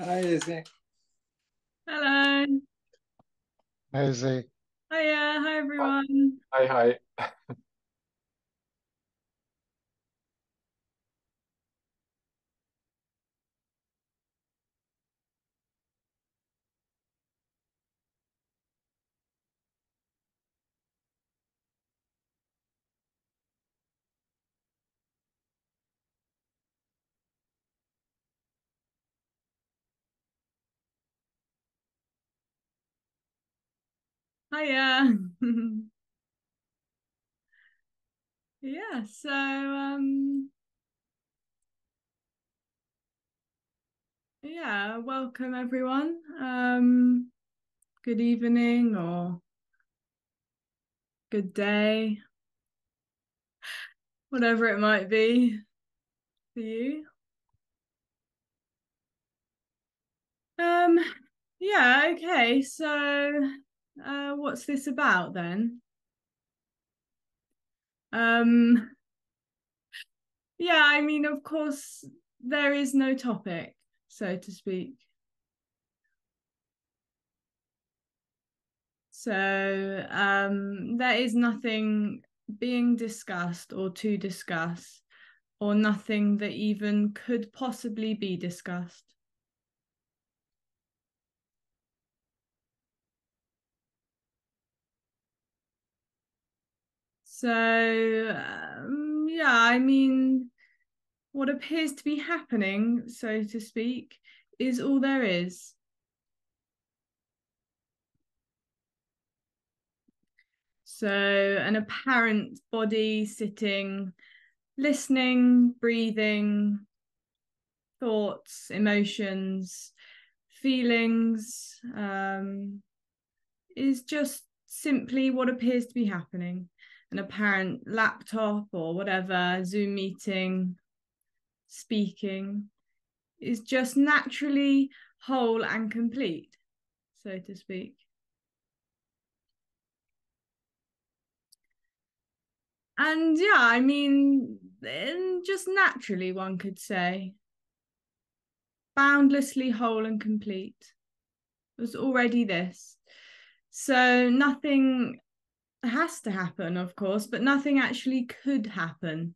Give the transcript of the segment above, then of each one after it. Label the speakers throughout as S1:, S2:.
S1: Hi, Izzy.
S2: Hello.
S1: Hi, Izzy.
S2: Hiya. Hi,
S1: Hi,
S2: everyone.
S1: hi. Hi.
S2: Hiya. Yeah, yeah, welcome everyone. Good evening or good day, whatever it might be for you. Um, yeah, okay, what's this about then? Um, yeah, I mean, of course, there is no topic, so to speak. There is nothing being discussed or to discuss, or nothing that even could possibly be discussed. Yeah, I mean, what appears to be happening, so to speak, is all there is. So, an apparent body sitting, listening, breathing, thoughts, emotions, feelings, is just simply what appears to be happening. An apparent laptop or whatever, Zoom meeting, speaking, is just naturally whole and complete, so to speak. And yeah, I mean, just naturally, one could say, boundlessly whole and complete. It was already this. So nothing has to happen, of course, but nothing actually could happen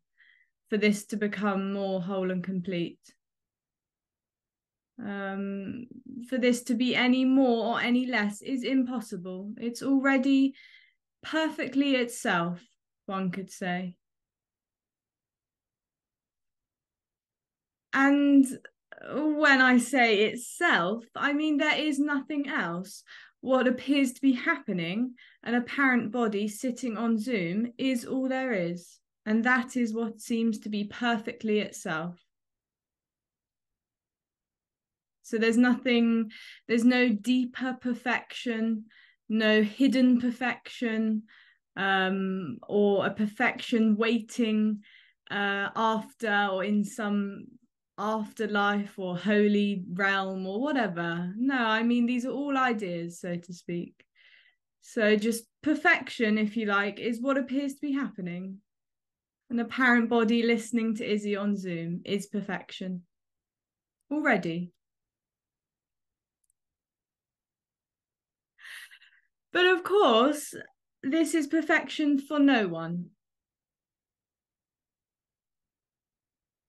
S2: for this to become more whole and complete. Um, for this to be any more or any less is impossible. It's already perfectly itself, one could say. And when I say itself, I mean there is nothing else. What appears to be happening, an apparent body sitting on Zoom, is all there is. And that is what seems to be perfectly itself. So there's no deeper perfection, no hidden perfection, or a perfection waiting after or in some afterlife or holy realm or whatever. No, I mean, these are all ideas, so to speak. So just perfection, if you like, is what appears to be happening. An apparent body listening to Izzy on Zoom is perfection already. But of course, this is perfection for no one.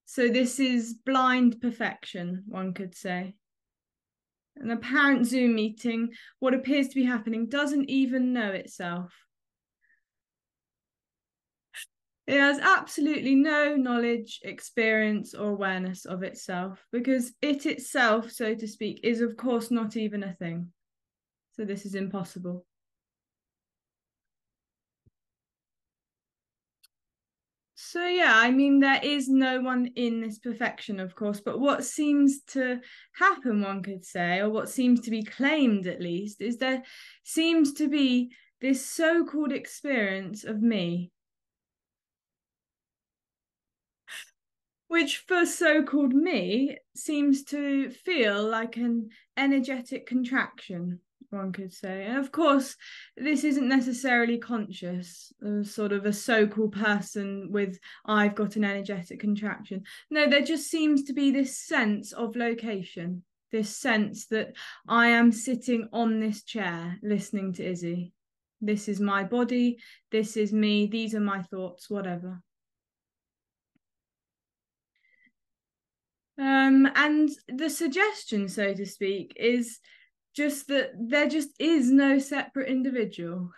S2: So this is blind perfection, one could say. An apparent Zoom meeting, what appears to be happening, doesn't even know itself. It has absolutely no knowledge, experience, or awareness of itself because it itself, so to speak, is of course not even a thing. So this is impossible. So yeah, I mean there is no one in this perfection, of course, but what seems to happen, one could say, or what seems to be claimed at least, is there seems to be this so-called experience of me, which for so-called me seems to feel like an energetic contraction, one could say. And of course, this isn't necessarily conscious, sort of a so-called person with I've got an energetic contraction. No, there just seems to be this sense of location, this sense that I am sitting on this chair listening to Izzy. This is my body, this is me, these are my thoughts, whatever. And the suggestion, so to speak, is just that there just is no separate individual.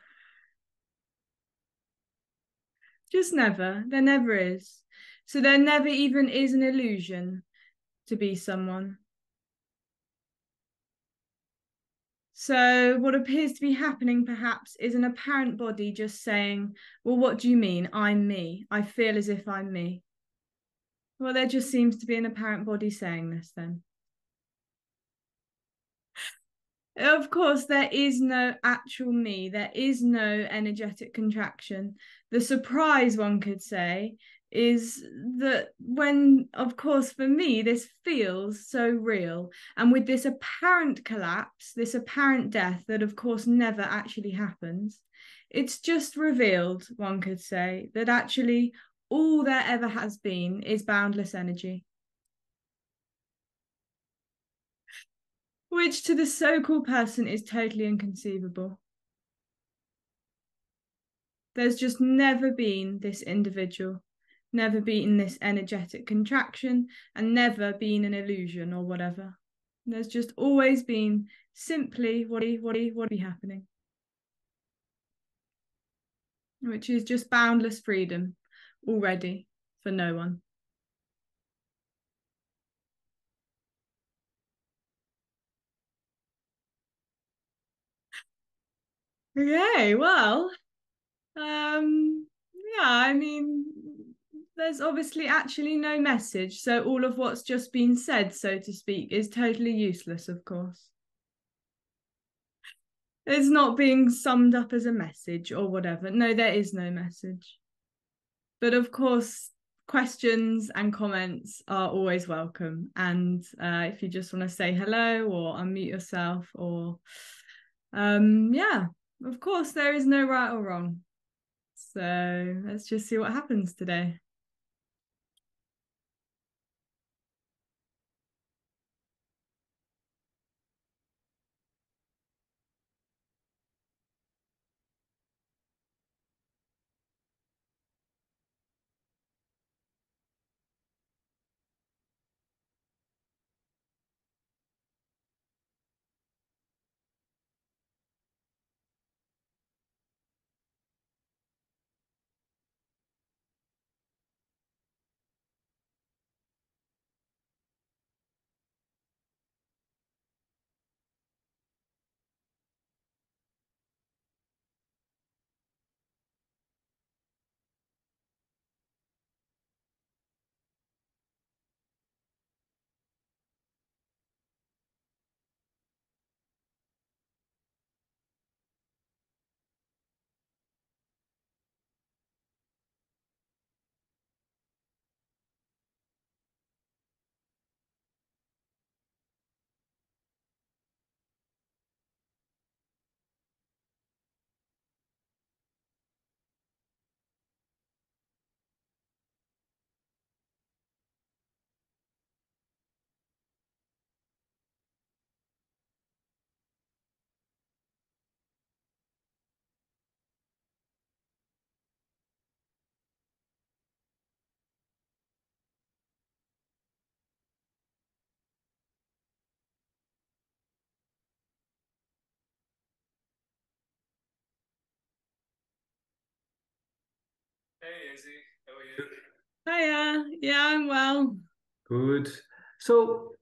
S2: Just never. There never is. So there never even is an illusion to be someone. So what appears to be happening perhaps is an apparent body just saying, well, what do you mean? I'm me. I feel as if I'm me. Well, there just seems to be an apparent body saying this then. Of course, there is no actual me. There is no energetic contraction. The surprise, one could say, is that when, of course, for me, this feels so real. And with this apparent collapse, this apparent death that, of course, never actually happens, it's just revealed, one could say, that actually all there ever has been is boundless energy. Which to the so-called person is totally inconceivable. There's just never been this individual, never been this energetic contraction, and never been an illusion or whatever. There's just always been simply what be happening, which is just boundless freedom already for no one. Okay, well, yeah, I mean, there's obviously actually no message, so all of what's just been said, so to speak, is totally useless, of course. It's not being summed up as a message or whatever. No, there is no message. But of course, questions and comments are always welcome. And if you just want to say hello or unmute yourself or yeah, of course, there is no right or wrong. So let's just see what happens today.
S3: Hey Izzy, how are you?
S2: Hiya, yeah, I'm well.
S3: Good. So,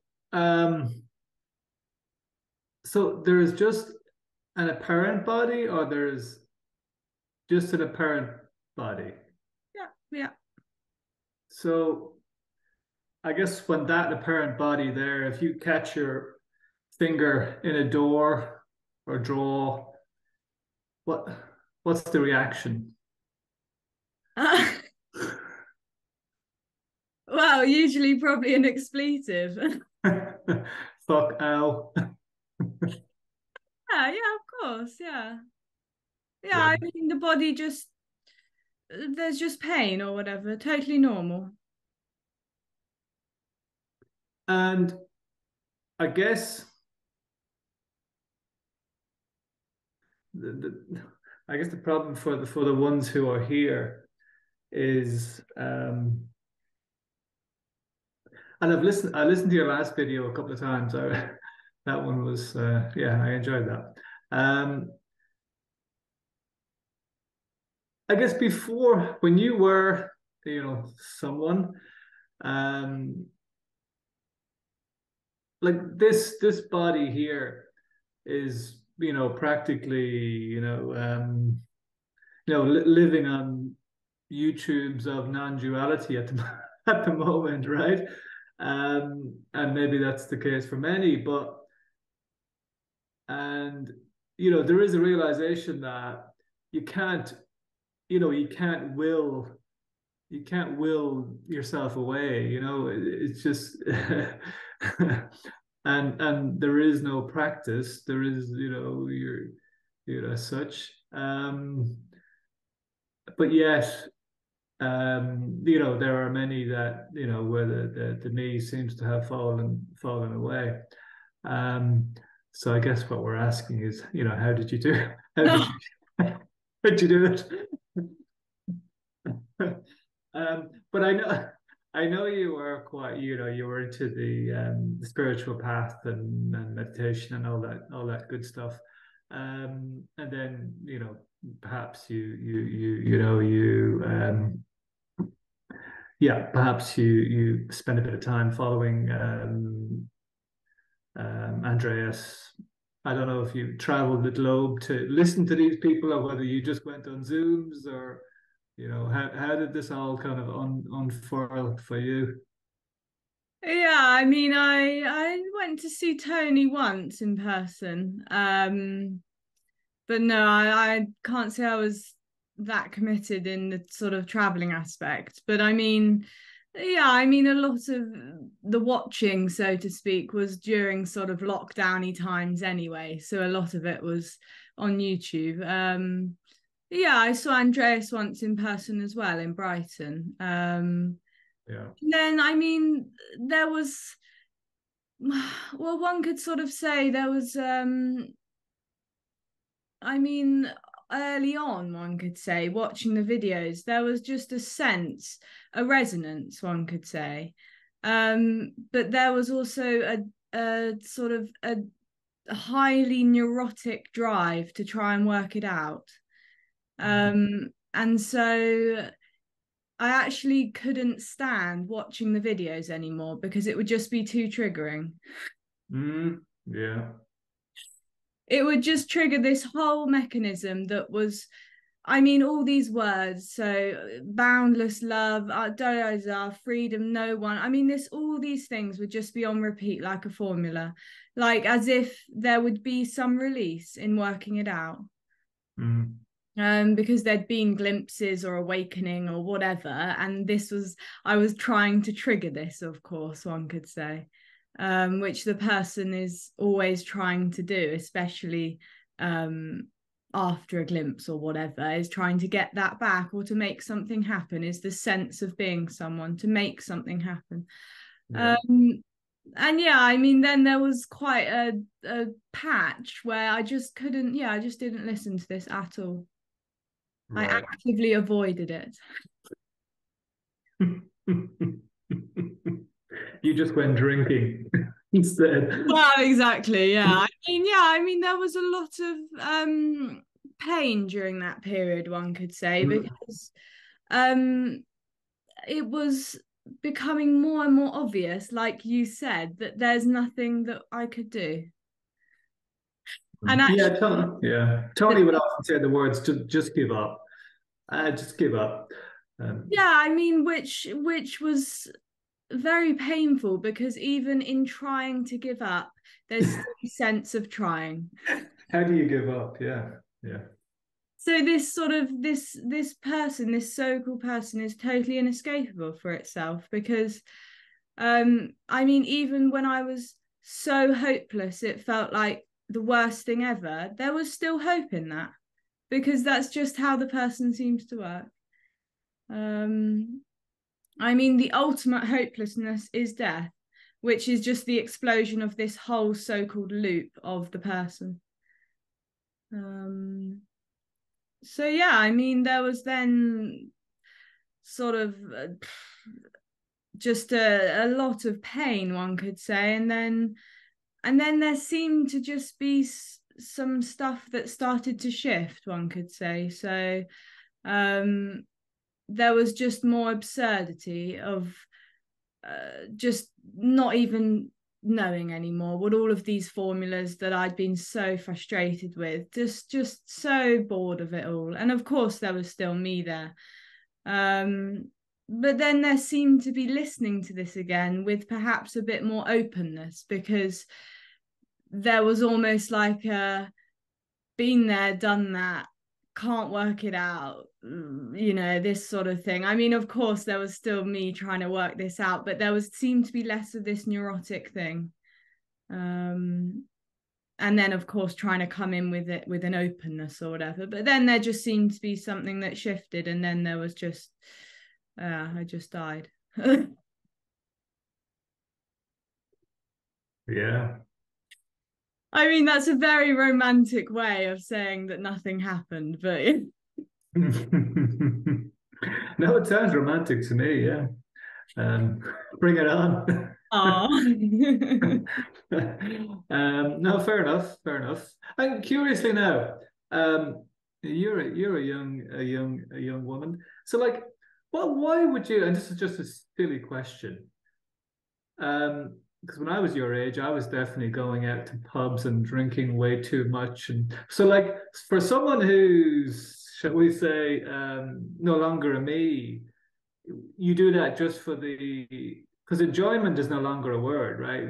S3: so there is just an apparent body, or there's just an apparent body.
S2: Yeah, yeah.
S3: So, I guess when that apparent body there, if you catch your finger in a door or draw, what what's the reaction?
S2: Well, usually probably an expletive.
S3: Fuck ow.
S2: Yeah, of course, yeah. Yeah,
S3: Yeah.
S2: I mean the body just there's just pain or whatever, totally normal.
S3: And I guess the problem for the ones who are here is, and I listened to your last video a couple of times. That one was yeah, I enjoyed that. I guess before, when you were, someone, um like this body here is, practically, living on YouTubes of non-duality at the at the moment, right? And maybe that's the case for many, but and there is a realization that you can't, you can't will yourself away. It's just and there is no practice. There is, as such. But yet, there are many that, where the knee seems to have fallen away. So I guess what we're asking is, how did you do? How did you do it? But I know you were quite, you were into the spiritual path and meditation and all that good stuff. And then, perhaps perhaps you spend a bit of time following Andreas. I don't know if you traveled the globe to listen to these people, or whether you just went on Zooms, or how did this all kind of unfurl for you?
S2: Yeah, I mean, I went to see Tony once in person, but no, I can't say I was that committed in the sort of traveling aspect. But I mean, yeah, I mean, a lot of the watching, so to speak, was during sort of lockdowny times anyway. So a lot of it was on YouTube. Yeah, I saw Andreas once in person as well in Brighton.
S3: Yeah.
S2: Then, I mean, there was, well, one could sort of say there was, I mean, early on, one could say, watching the videos, there was just a sense, a resonance, one could say. But there was also a sort of a highly neurotic drive to try and work it out. And so I actually couldn't stand watching the videos anymore because it would just be too triggering.
S3: Yeah.
S2: It would just trigger this whole mechanism that was, I mean, all these words. So boundless love, freedom, no one. I mean, all these things would just be on repeat like a formula, like as if there would be some release in working it out. Because there'd been glimpses or awakening or whatever, and I was trying to trigger this, of course, one could say, which the person is always trying to do, especially after a glimpse or whatever, is trying to get that back or to make something happen, is the sense of being someone, to make something happen.
S3: Yeah.
S2: And yeah, I mean, then there was quite a patch where I just couldn't, I just didn't listen to this at all.
S3: Right.
S2: I actively avoided it.
S3: You just went drinking instead.
S2: Well, exactly. Yeah. I mean, there was a lot of pain during that period, one could say, because it was becoming more and more obvious, like you said, that there's nothing that I could do. And actually,
S3: Tony would often say the words, just give up. Just give up.
S2: I mean, which was very painful, because even in trying to give up, there's still a sense of trying.
S3: How do you give up? Yeah.
S2: So this sort of this person, this so-called person, is totally inescapable for itself, because I mean, even when I was so hopeless, it felt like the worst thing ever, there was still hope in that, because that's just how the person seems to work. I mean, the ultimate hopelessness is death, which is just the explosion of this whole so-called loop of the person. So yeah, I mean, there was then sort of just a lot of pain, one could say, and then there seemed to just be some stuff that started to shift, one could say. So there was just more absurdity of just not even knowing anymore what all of these formulas that I'd been so frustrated with, just so bored of it all. And of course there was still me there, but then there seemed to be listening to this again with perhaps a bit more openness, because there was almost like a been there, done that, can't work it out, this sort of thing. I mean, of course there was still me trying to work this out, but there seemed to be less of this neurotic thing, and then of course trying to come in with it with an openness or whatever. But then there just seemed to be something that shifted, and then there was just I just died.
S3: Yeah.
S2: I mean, that's a very romantic way of saying that nothing happened, but
S3: no, it sounds romantic to me. Yeah, bring it on. No, fair enough. Fair enough. And curiously now, you're a young woman. So, like, why would you? And this is just a silly question. Because when I was your age, I was definitely going out to pubs and drinking way too much. And so, like, for someone who's, shall we say, no longer a me, you do that just for because enjoyment is no longer a word, right?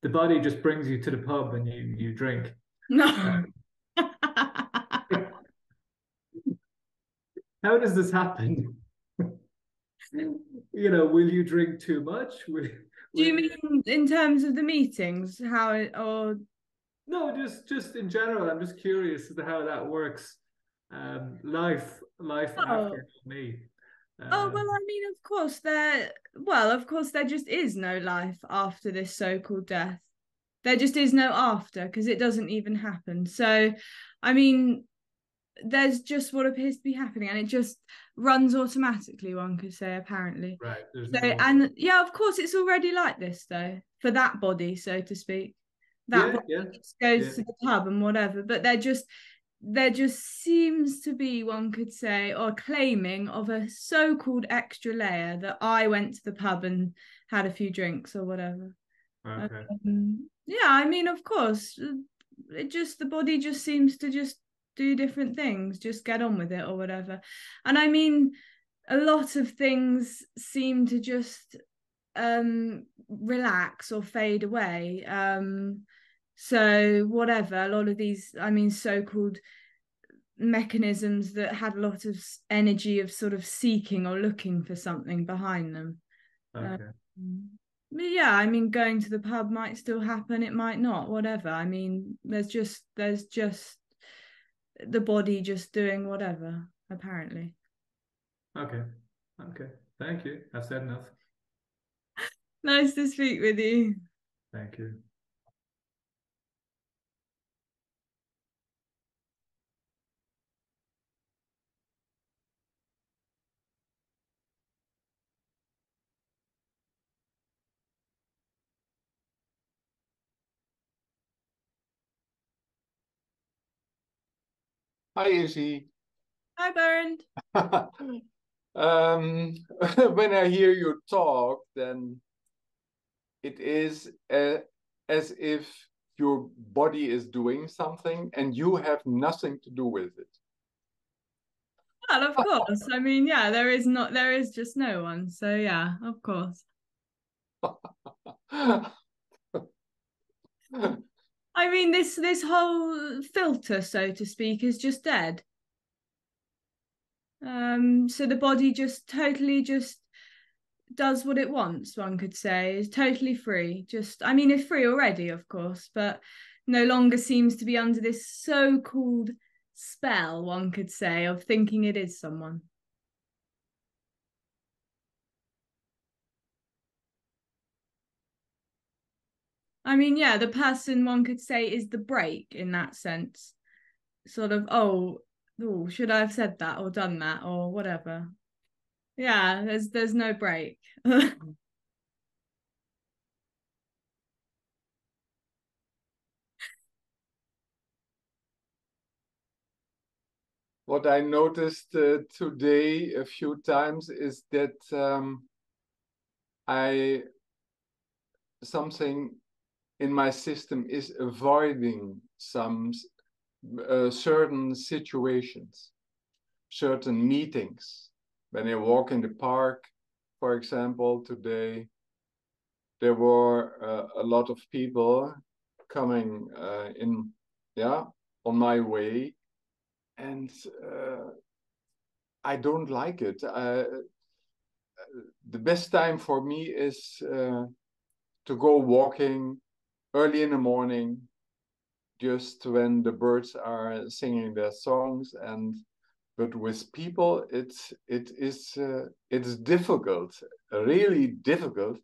S3: The body just brings you to the pub and you drink.
S2: No.
S3: How does this happen? Will you drink too much?
S2: Do you mean in terms of the meetings, how it, or
S3: no, just in general? I'm just curious as to how that works. Life after me.
S2: Well, I mean, of course there just is no life after this so-called death. There just is no after, because it doesn't even happen. So, I mean, there's just what appears to be happening, and it just runs automatically, one could say, apparently.
S3: Right.
S2: And yeah, of course it's already like this though, for that body, so to speak. That body just goes to the pub and whatever, but there just seems to be, one could say, or claiming of a so-called extra layer that I went to the pub and had a few drinks or whatever.
S3: Okay.
S2: Yeah, I mean, of course, the body just seems to just do different things, just get on with it or whatever. And I mean, a lot of things seem to just relax or fade away. So whatever, a lot of these, I mean, so-called mechanisms that had a lot of energy of sort of seeking or looking for something behind them.
S3: Okay.
S2: But yeah, I mean, going to the pub might still happen, it might not, whatever. I mean, there's just the body just doing whatever, apparently.
S3: Okay. Thank you. I've said enough.
S2: Nice to speak with you.
S3: Thank you.
S1: Hi, Izzy.
S2: Hi, Bernd.
S1: When I hear you talk, then it is as if your body is doing something and you have nothing to do with it.
S2: Well, of course. I mean, yeah, there is just no one. So yeah, of course. I mean, this whole filter, so to speak, is just dead. So the body just totally just does what it wants, one could say, is totally free. I mean, it's free already, of course, but no longer seems to be under this so-called spell, one could say, of thinking it is someone. I mean, yeah, the person, one could say, is the break in that sense. Sort of, oh, should I have said that or done that or whatever? Yeah, there's no break.
S1: What I noticed today a few times is that something in my system is avoiding some certain situations, certain meetings. When I walk in the park, for example, today, there were a lot of people coming on my way, and I don't like it. The best time for me is to go walking early in the morning, just when the birds are singing their songs. But with people, it's difficult, really difficult.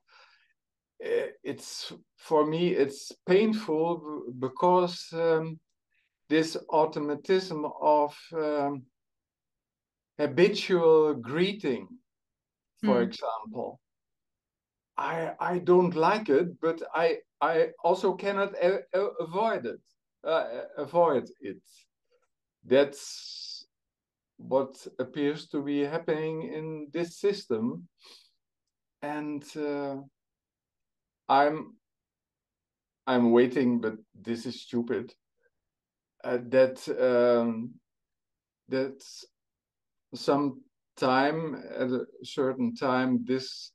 S1: It's for me, it's painful because this automatism of habitual greeting, for example, I don't like it, but I also cannot avoid it. That's what appears to be happening in this system, and I'm waiting, but this is stupid. That some time, at a certain time, this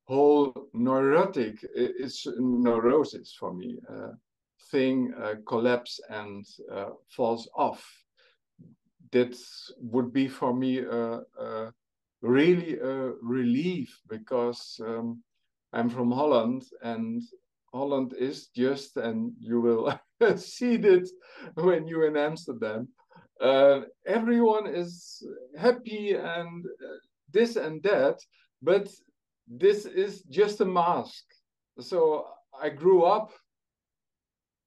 S1: whole neurotic, it's neurosis for me, thing collapse and falls off. That would be for me really a relief, because I'm from Holland, and Holland is just, and you will see it when you're in Amsterdam, everyone is happy and this and that, but this is just a mask. So I grew up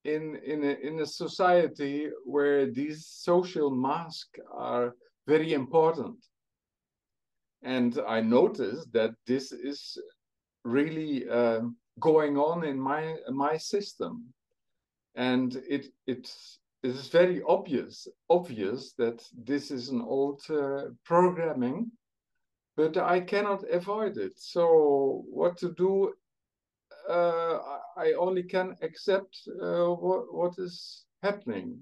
S1: in a society where these social masks are very important, and I noticed that this is really going on in my system, and it is very obvious that this is an old programming, but I cannot avoid it. So what to do? I only can accept what is happening.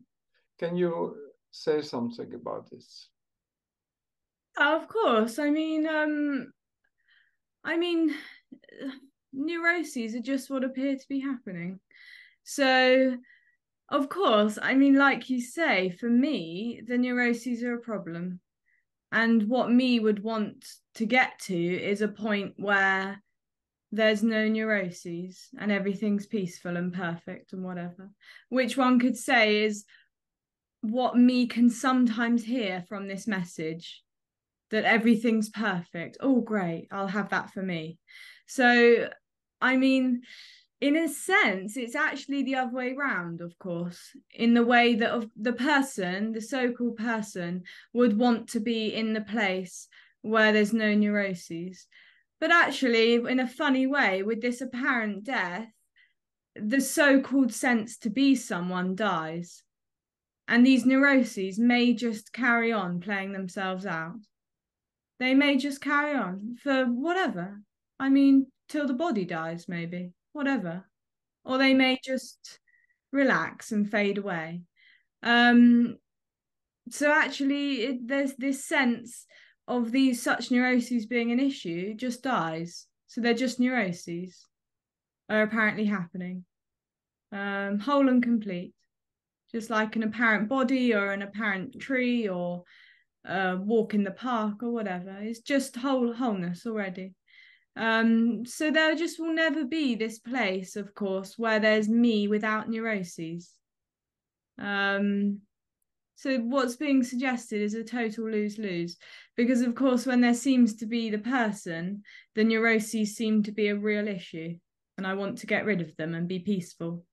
S1: Can you say something about this?
S2: Of course. I mean, neuroses are just what appear to be happening. So, of course, I mean, like you say, for me, the neuroses are a problem. And what me would want to get to is a point where there's no neuroses and everything's peaceful and perfect and whatever, which one could say is what me can sometimes hear from this message, that everything's perfect. Oh, great, I'll have that for me. So, I mean, in a sense, it's actually the other way around, of course, in the way that of the person, the so-called person, would want to be in the place where there's no neuroses. But actually, in a funny way, with this apparent death, the so-called sense to be someone dies. And these neuroses may just carry on playing themselves out. They may just carry on for whatever. I mean, till the body dies, maybe, whatever. Or they may just relax and fade away. So actually, there's this sense of these such neuroses being an issue just dies. So they're just neuroses are apparently happening, whole and complete, just like an apparent body or an apparent tree or walk in the park or whatever. It's just wholeness already. So there just will never be this place, of course, where there's me without neuroses. So what's being suggested is a total lose-lose, because of course when there seems to be the person, the neuroses seem to be a real issue. and I want to get rid of them and be peaceful.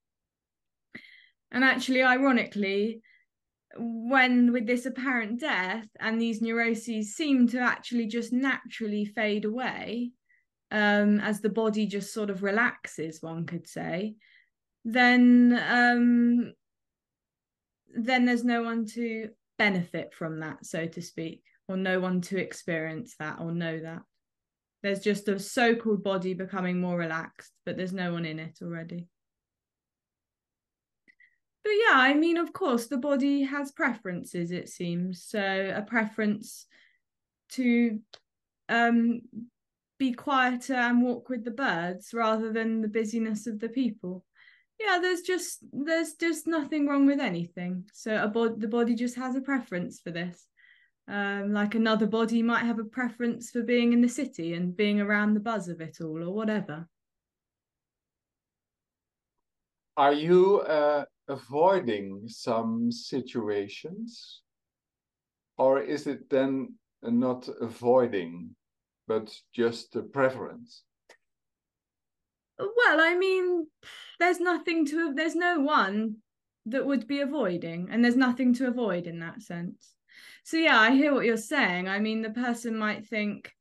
S2: And actually, ironically, when with this apparent death and these neuroses seem to actually just naturally fade away, as the body just sort of relaxes, one could say, then there's no one to benefit from that, so to speak, or no one to experience that or know that. There's just a so-called body becoming more relaxed, but there's no one in it already. But yeah, I mean, of course, the body has preferences, it seems. So a preference to be quieter and walk with the birds rather than the busyness of the people. Yeah, there's just nothing wrong with anything. So the body just has a preference for this. Like another body might have a preference for being in the city and being around the buzz of it all, or whatever.
S1: Are you avoiding some situations? Or is it then not avoiding, but just a preference?
S2: Well, I mean, there's no one that would be avoiding, and there's nothing to avoid in that sense. So yeah, I hear what you're saying. I mean, the person might think,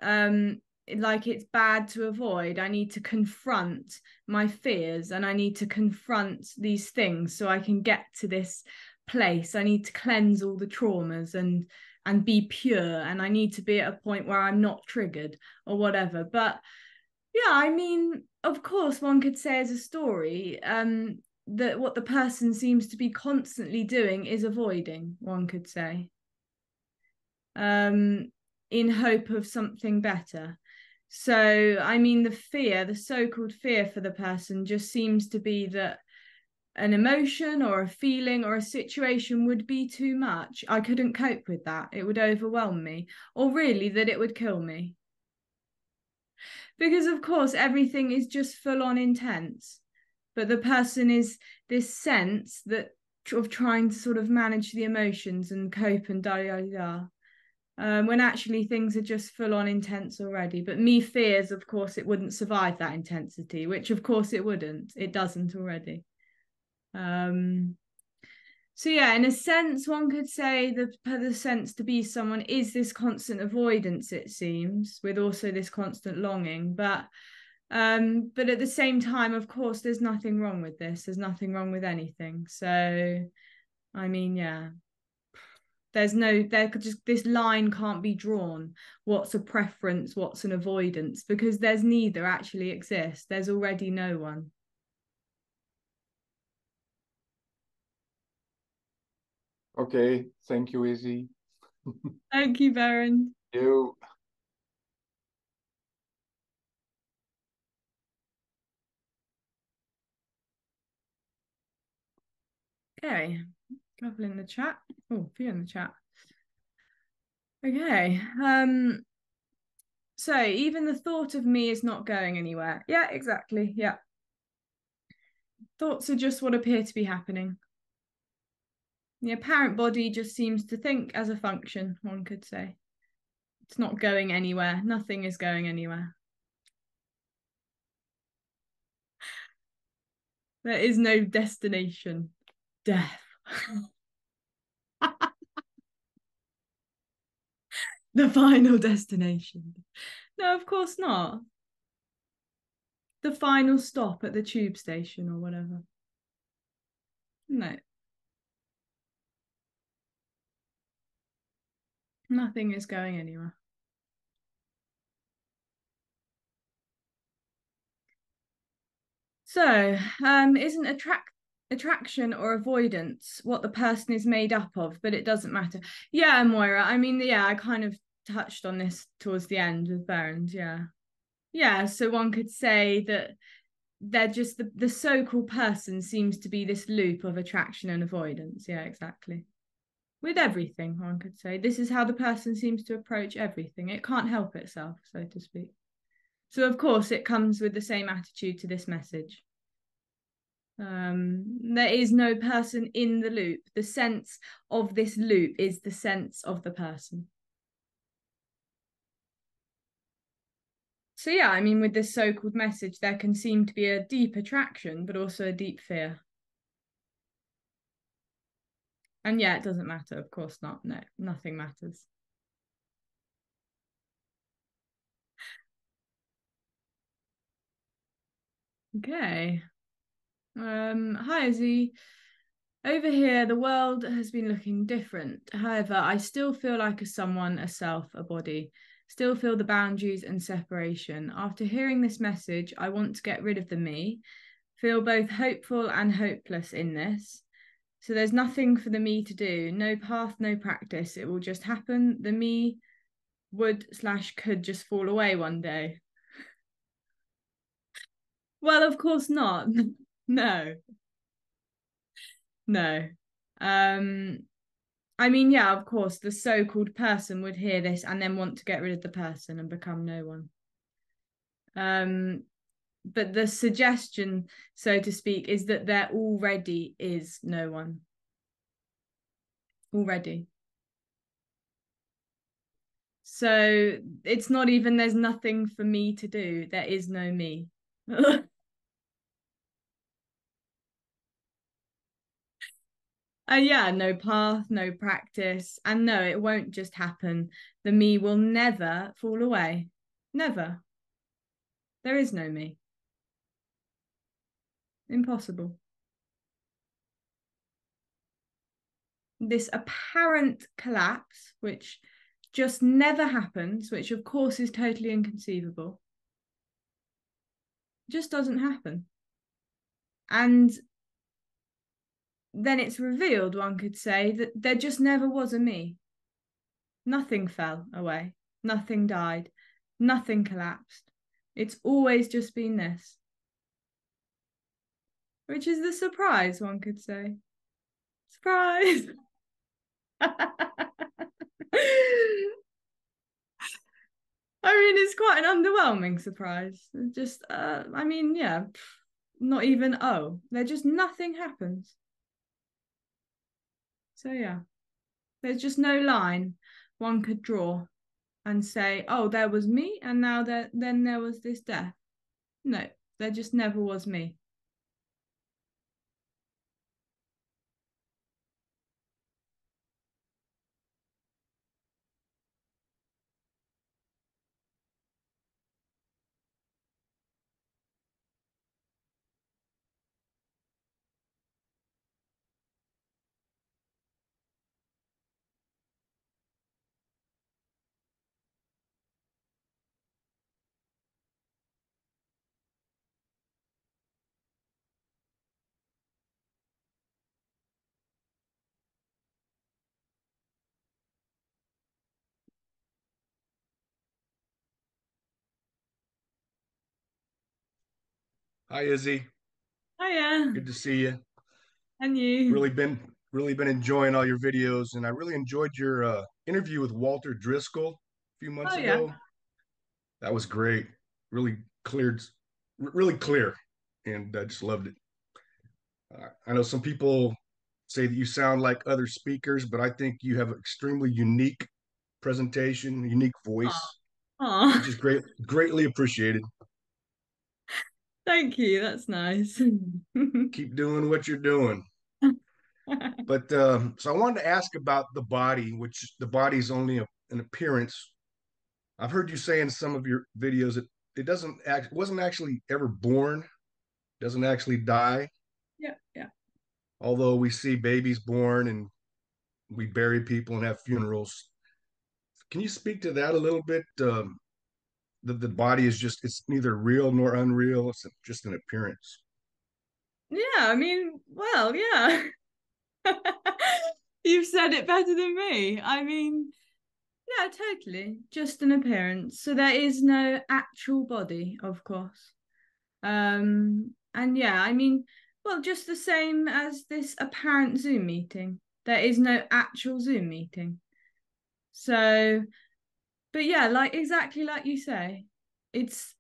S2: like it's bad to avoid. I need to confront my fears and I need to confront these things so I can get to this place. I need to cleanse all the traumas and be pure, and I need to be at a point where I'm not triggered or whatever. But yeah, I mean, of course, one could say as a story that what the person seems to be constantly doing is avoiding, one could say, in hope of something better. So, I mean, the so-called fear for the person just seems to be that an emotion or a feeling or a situation would be too much. I couldn't cope with that. It would overwhelm me, or really that it would kill me. Because of course everything is just full on intense, but the person is this sense that of trying to sort of manage the emotions and cope and when actually things are just full on intense already. But me fears, of course, it wouldn't survive that intensity, which of course it wouldn't. It doesn't already. So yeah, in a sense, one could say the sense to be someone is this constant avoidance, it seems, with also this constant longing. But at the same time, of course, there's nothing wrong with this. There's nothing wrong with anything. So, I mean, yeah, this line can't be drawn. What's a preference? What's an avoidance? Because there's neither actually exists. There's already no one.
S1: Okay, thank you, Izzy.
S2: Thank you, Baron.
S1: You.
S2: Okay, a couple in the chat. Oh, a few in the chat. Okay. So even the thought of me is not going anywhere. Yeah, exactly. Yeah. Thoughts are just what appear to be happening. The apparent body just seems to think as a function, one could say. It's not going anywhere. Nothing is going anywhere. There is no destination. Death. The final destination. No, of course not. The final stop at the tube station or whatever. No. Nothing is going anywhere. So, isn't attraction or avoidance what the person is made up of, but it doesn't matter? Yeah, Moira, I mean, yeah, I kind of touched on this towards the end with Berend, yeah. Yeah, so one could say that they're just the so-called person seems to be this loop of attraction and avoidance. Yeah, exactly. With everything, one could say. This is how the person seems to approach everything. It can't help itself, so to speak. So, of course, it comes with the same attitude to this message. There is no person in the loop. The sense of this loop is the sense of the person. So yeah, I mean, with this so-called message, there can seem to be a deep attraction, but also a deep fear. And yeah, it doesn't matter. Of course not. No, nothing matters. Okay. Hi, Izzy. Over here, the world has been looking different. However, I still feel like a someone, a self, a body. Still feel the boundaries and separation. After hearing this message, I want to get rid of the me. Feel both hopeful and hopeless in this. So there's nothing for the me to do. No path, no practice. It will just happen. The me would/could just fall away one day. Well, of course not. No. No. I mean, yeah, of course, the so-called person would hear this and then want to get rid of the person and become no one. But the suggestion, so to speak, is that there already is no one. Already. So it's not even there's nothing for me to do. There is no me. Yeah, no path, no practice. And no, it won't just happen. The me will never fall away. Never. There is no me. Impossible. This apparent collapse, which just never happens, which of course is totally inconceivable, just doesn't happen. And then it's revealed, one could say, that there just never was a me. Nothing fell away. Nothing died. Nothing collapsed. It's always just been this. Which is the surprise, one could say. Surprise! I mean, it's quite an underwhelming surprise. Just, I mean, yeah, not even, oh, there just nothing happens. So, yeah, there's just no line one could draw and say, oh, there was me, and now then there was this death. No, there just never was me.
S4: Hi, Izzy.
S2: Hiya.
S4: Good to see you.
S2: And you?
S4: Really been enjoying all your videos, and I really enjoyed your interview with Walter Driscoll a few months
S2: Oh, yeah.
S4: ago. That was great. Really really clear, and I just loved it. I know some people say that you sound like other speakers, but I think you have an extremely unique presentation, unique voice,
S2: Oh,
S4: which is greatly appreciated.
S2: thank you. That's nice.
S4: Keep doing what you're doing. But so I wanted to ask about the body, which the body is only an appearance. I've heard you say in some of your videos that wasn't actually ever born, doesn't actually die.
S2: Yeah, yeah.
S4: Although we see babies born and we bury people and have funerals. Can you speak to that a little bit? That the body is it's neither real nor unreal. It's just an appearance.
S2: Yeah, I mean, well, yeah. You've said it better than me. I mean, yeah, totally. Just an appearance. So there is no actual body, of course. And yeah, I mean, well, just the same as this apparent Zoom meeting. There is no actual Zoom meeting. So, but yeah, like exactly like you say, it's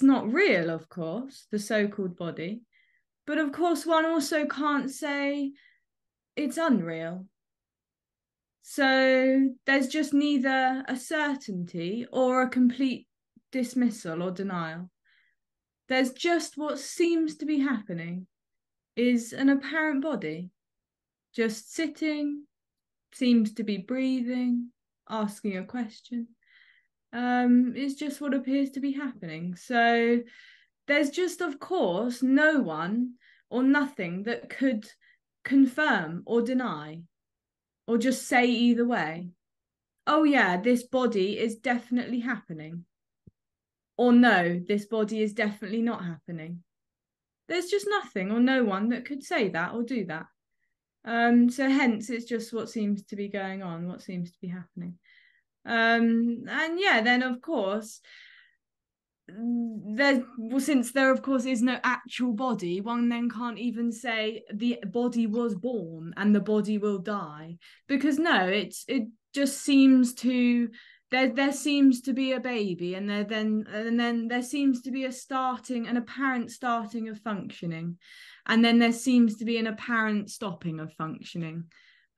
S2: not real, of course, the so-called body. But of course, one also can't say it's unreal. So there's just neither a certainty or a complete dismissal or denial. There's just what seems to be happening is an apparent body just sitting, seems to be breathing, asking a question. Is just what appears to be happening. So there's just, of course, no one or nothing that could confirm or deny or just say either way, oh yeah, this body is definitely happening, or no, this body is definitely not happening. There's just nothing or no one that could say that or do that. So hence it's just what seems to be going on, what seems to be happening. And yeah, then of course since there of course is no actual body, one then can't even say the body was born and the body will die, because no, it just seems to there seems to be a baby, and then there seems to be an apparent starting of functioning, and then there seems to be an apparent stopping of functioning.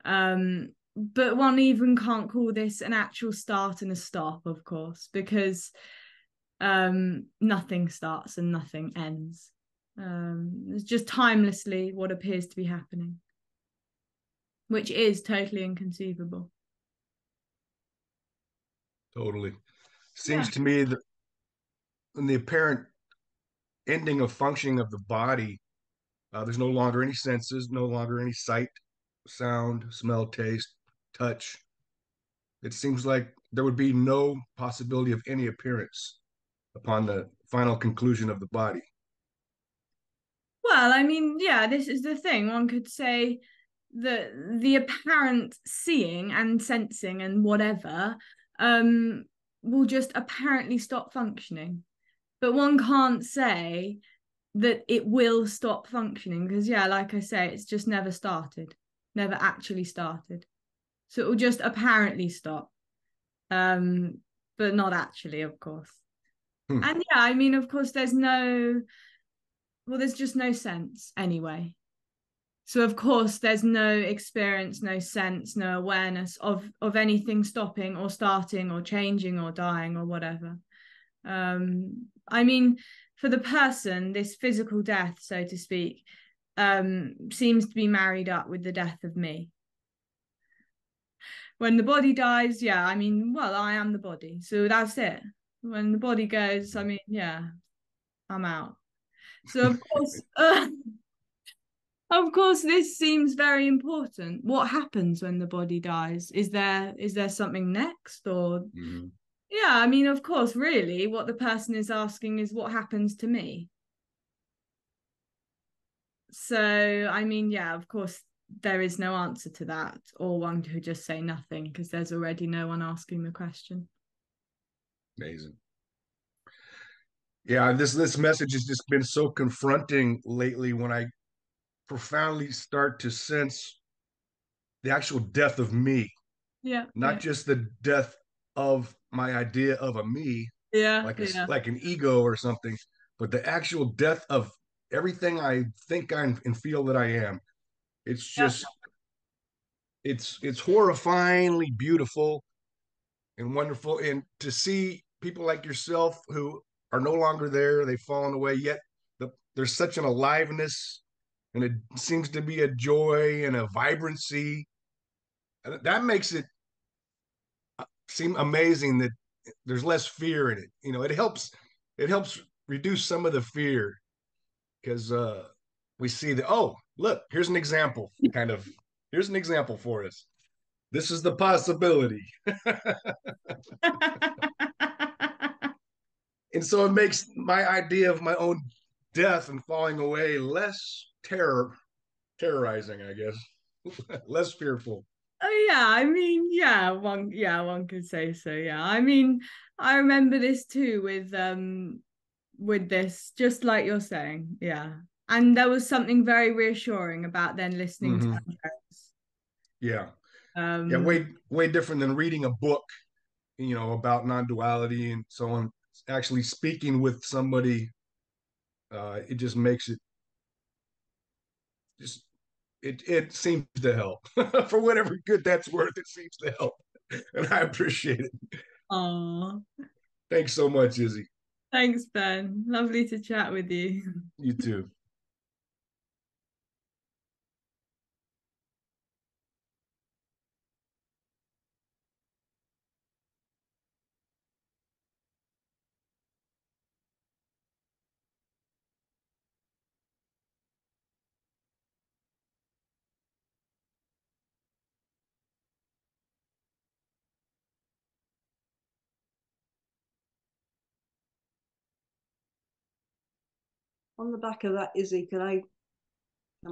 S2: But one even can't call this an actual start and a stop, of course, because nothing starts and nothing ends. It's just timelessly what appears to be happening, which is totally inconceivable.
S4: Totally. Seems to me that in the apparent ending of functioning of the body, there's no longer any senses, no longer any sight, sound, smell, taste, touch. It seems like there would be no possibility of any appearance upon the final conclusion of the body.
S2: Well, I mean, yeah, this is the thing. One could say that the apparent seeing and sensing and whatever will just apparently stop functioning. But one can't say that it will stop functioning, because, yeah, like I say, it's just never started, never actually started. So it will just apparently stop, but not actually, of course. And yeah, I mean, of course, there's just no sense anyway. So of course there's no experience, no sense, no awareness of anything stopping or starting or changing or dying or whatever. I mean, for the person, this physical death, so to speak, seems to be married up with the death of me. When the body dies, yeah, I mean, well, I am the body, so that's it. When the body goes, I mean, yeah, I'm out. So of course, this seems very important. What happens when the body dies? Is there something next, or? Mm-hmm. Yeah, I mean, of course, really, what the person is asking is what happens to me. So, I mean, yeah, of course, there is no answer to that, or one could just say nothing, because there's already no one asking the question.
S4: Amazing. Yeah, this message has just been so confronting lately when I profoundly start to sense the actual death of me.
S2: Yeah.
S4: Not just the death of my idea of a me, like an ego or something, but the actual death of everything I think I'm and feel that I am. It's just it's horrifyingly beautiful and wonderful. And to see people like yourself who are no longer there, they've fallen away, yet there's such an aliveness, and it seems to be a joy and a vibrancy. That makes it seem amazing that there's less fear in it. You know, it helps reduce some of the fear, because we see that, oh, look, here's an example for us. This is the possibility. And so it makes my idea of my own death and falling away less terrorizing, I guess. Less fearful.
S2: Oh yeah, I mean, one could say so. Yeah, I mean, I remember this too with this, just like you're saying. Yeah, and there was something very reassuring about then listening to Andreas.
S4: Yeah, way different than reading a book, you know, about non-duality and so on. Actually speaking with somebody, it just makes it just it seems to help. For whatever good that's worth, it seems to help, and I appreciate it.
S2: Oh,
S4: Thanks so much, Izzy.
S2: Thanks, Ben. Lovely to chat with you.
S4: You too.
S5: On the back of that, Izzy, am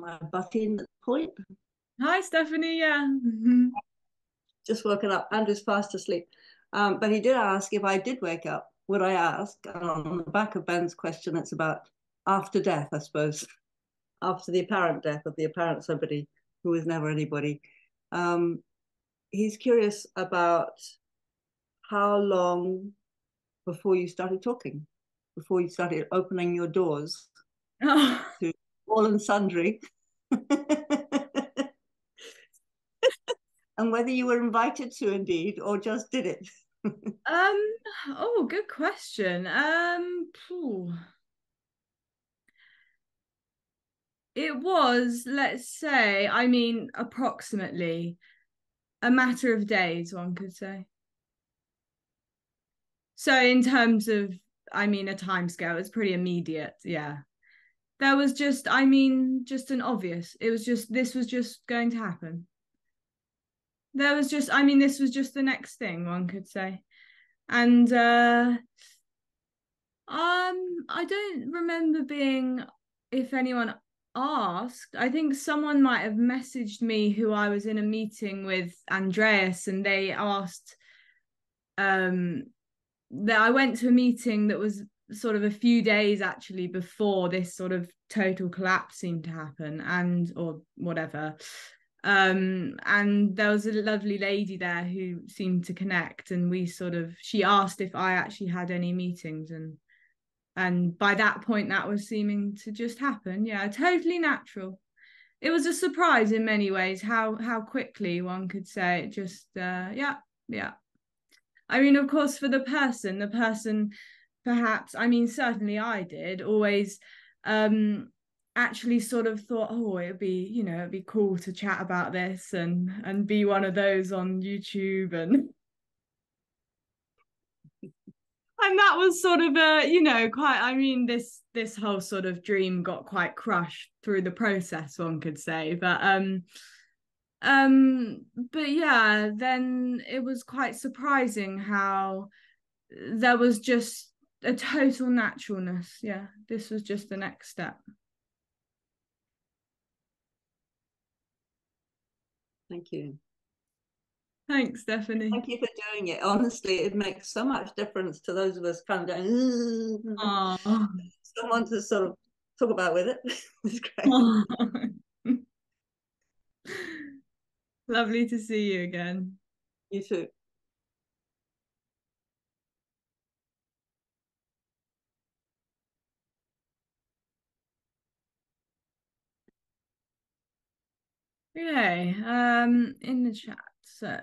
S5: I butt in at the point?
S2: Hi, Stephanie. Yeah.
S5: Just woken up. Andrew's fast asleep. But he did ask if I did wake up, would I ask? And on the back of Ben's question, it's about after death, I suppose, after the apparent death of the apparent somebody who was never anybody. He's curious about how long before you started talking, before you started opening your doors
S2: Oh.
S5: to all and sundry. And whether you were invited to indeed or just did it.
S2: Oh, good question. It was, let's say, I mean, approximately a matter of days, one could say. So in terms of, I mean, a timescale, it's pretty immediate. Yeah. There was just, I mean, just an obvious. It was just, this was just going to happen. There was just, I mean, this was just the next thing, one could say. And I don't remember being, if anyone asked, I think someone might have messaged me who I was in a meeting with Andreas, and they asked that I went to a meeting that was sort of a few days actually before this sort of total collapse seemed to happen, and or whatever. And there was a lovely lady there who seemed to connect, and she asked if I actually had any meetings, and by that point that was seeming to just happen. Yeah, totally natural. It was a surprise in many ways how quickly, one could say, it just yeah. I mean, of course, for the person perhaps, I mean, certainly I did always actually sort of thought, oh, it'd be cool to chat about this and be one of those on YouTube, and that was sort of quite, I mean, this whole sort of dream got quite crushed through the process, one could say. But yeah, then it was quite surprising how there was just a total naturalness. Yeah, this was just the next step.
S5: Thank you.
S2: Thanks, Stephanie.
S5: Thank you for doing it. Honestly, it makes so much difference to those of us kind of going, someone to sort of talk about with it. It's great.
S2: Lovely to see you again.
S5: You too.
S2: Okay, in the chat, so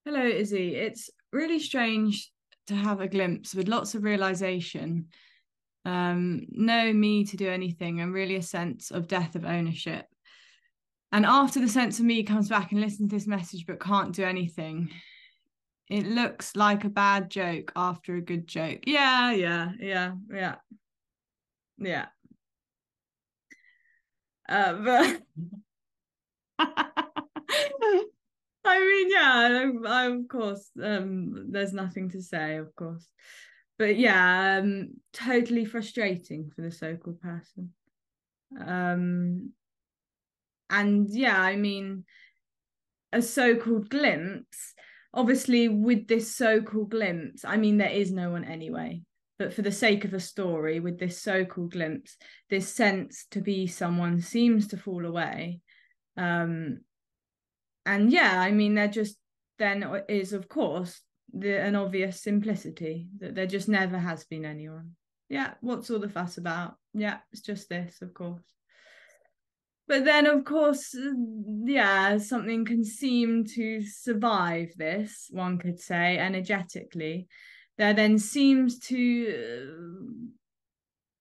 S2: hello, Izzy. It's really strange to have a glimpse with lots of realization. No me to do anything, and really a sense of death of ownership. And after the sense of me comes back and listens to this message but can't do anything, it looks like a bad joke after a good joke. Yeah. But I mean, yeah, I of course, there's nothing to say, of course. But yeah, totally frustrating for the so-called person. And yeah, I mean, a so-called glimpse, obviously with this so-called glimpse, I mean, there is no one anyway. But for the sake of a story, with this so-called glimpse, this sense to be someone seems to fall away. And yeah, I mean, there just then is, of course, an obvious simplicity that there just never has been anyone. Yeah, what's all the fuss about? Yeah, it's just this, of course. But then, of course, yeah, something can seem to survive this, one could say, energetically. There then seems to,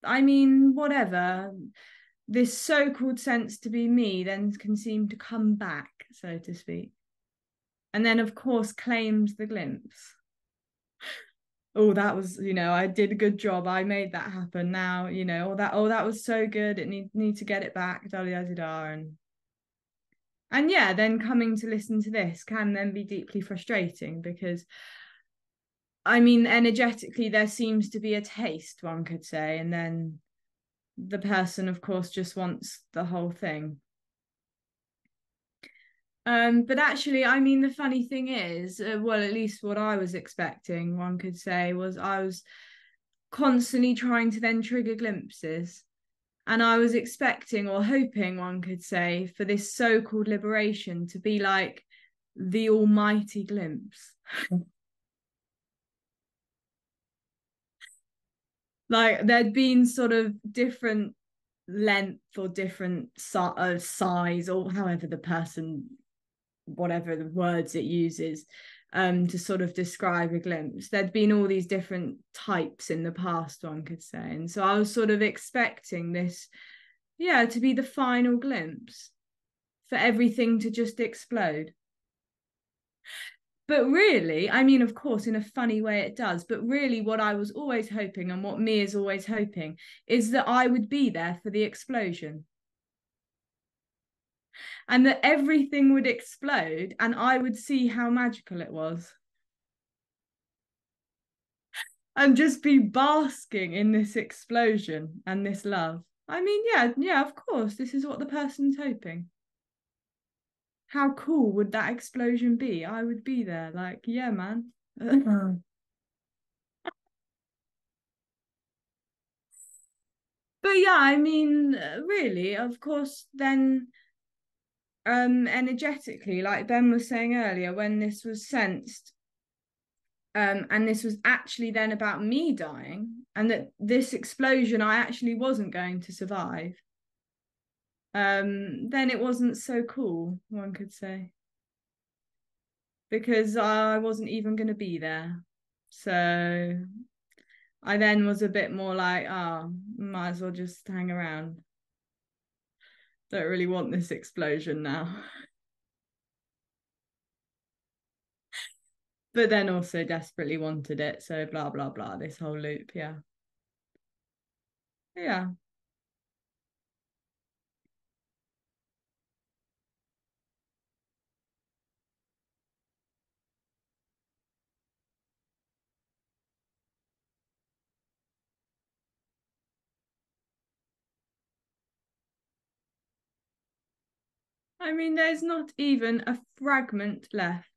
S2: I mean, whatever, this so-called sense to be me then can seem to come back, so to speak. And then, of course, claims the glimpse. Oh, that was, you know, I did a good job. I made that happen now, you know, or that was so good. It need to get it back, da-da-da-da. And yeah, then coming to listen to this can then be deeply frustrating because, I mean, energetically, there seems to be a taste, one could say, and then the person, of course, just wants the whole thing. But actually, I mean, the funny thing is, well, at least what I was expecting, one could say, was I was constantly trying to then trigger glimpses. And I was expecting or hoping, one could say, for this so-called liberation to be like the almighty glimpse. Like there'd been sort of different length or different size, or however the person, whatever the words it uses, to sort of describe a glimpse. There'd been all these different types in the past, one could say. And so I was sort of expecting this, yeah, to be the final glimpse, for everything to just explode. But really, I mean, of course, in a funny way it does, but really what I was always hoping, and what me is always hoping, is that I would be there for the explosion. And that everything would explode and I would see how magical it was. And just be basking in this explosion and this love. I mean, yeah, of course, this is what the person's hoping. How cool would that explosion be? I would be there, like, yeah, man. But yeah, I mean, really, of course, then energetically, like Ben was saying earlier, when this was sensed, and this was actually then about me dying, and that this explosion I actually wasn't going to survive, then it wasn't so cool, one could say, because I wasn't even going to be there. So I then was a bit more like, oh, might as well just hang around. Don't really want this explosion now. But then also desperately wanted it. So blah, blah, blah, this whole loop. Yeah. Yeah. I mean, there's not even a fragment left.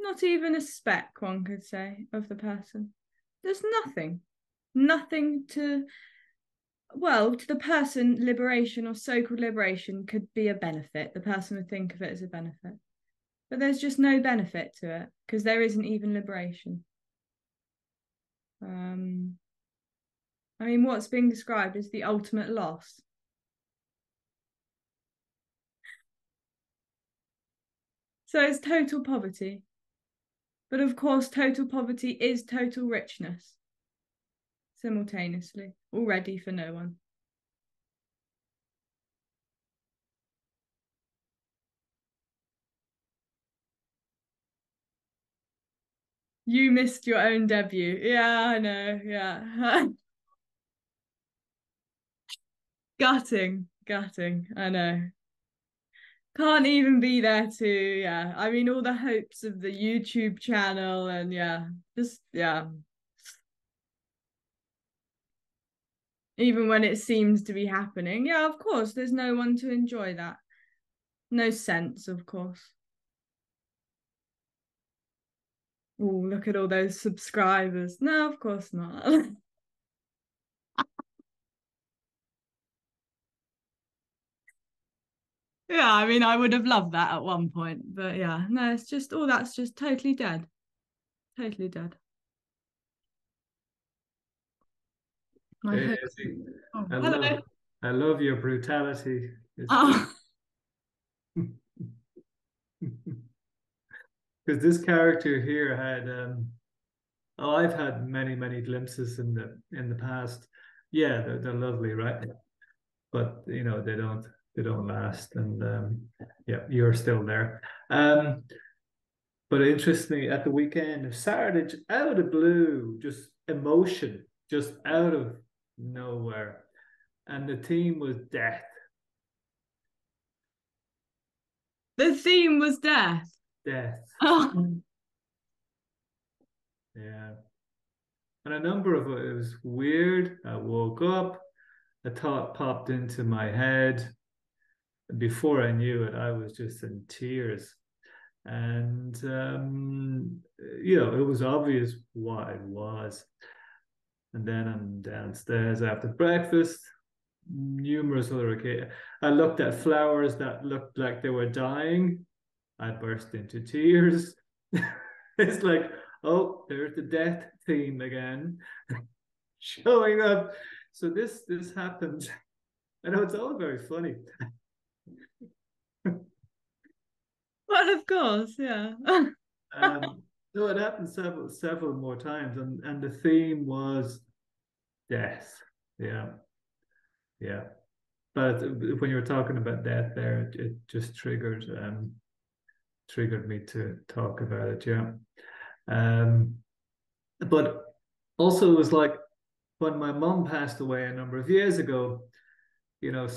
S2: Not even a speck, one could say, of the person. There's nothing. Nothing to, well, to the person, liberation or so-called liberation could be a benefit. The person would think of it as a benefit. But there's just no benefit to it because there isn't even liberation. I mean, what's being described is the ultimate loss. So it's total poverty. But of course, total poverty is total richness simultaneously, already for no one. You missed your own debut. Yeah, I know. Yeah. Gutting. I know. Can't even be there to, yeah. I mean, all the hopes of the YouTube channel and yeah, just, yeah. Even when it seems to be happening. Yeah, of course, there's no one to enjoy that. No sense, of course. Oh, look at all those subscribers. No, of course not. Yeah, I mean, I would have loved that at one point, but yeah, no, it's just all that's just totally dead. Totally dead.
S3: Hey, Izzy.
S2: Oh,
S3: I
S2: hello.
S3: love I love your brutality.
S2: Oh.
S3: Because this character here had I've had many glimpses in the past. Yeah, they're lovely, right? But you know, they don't last. And yeah, you're still there. But interestingly, at the weekend, Saturday, out of the blue, just emotion, just out of nowhere. And the theme was death.
S2: The theme was death.
S3: Death.
S2: Oh.
S3: Yeah. And a number of it was weird. I woke up, a thought popped into my head. And before I knew it, I was just in tears. And, you know, it was obvious what it was. And then I'm downstairs after breakfast, numerous other occasions. I looked at flowers that looked like they were dying. I burst into tears. It's like, oh, there's the death theme again showing up. So this happened. I know it's all very funny.
S2: Well, of course, yeah.
S3: So it happened several more times, and the theme was death. Yeah, yeah. But when you were talking about death, there, it just triggered me to talk about it. Yeah. But also it was like when my mum passed away a number of years ago, you know,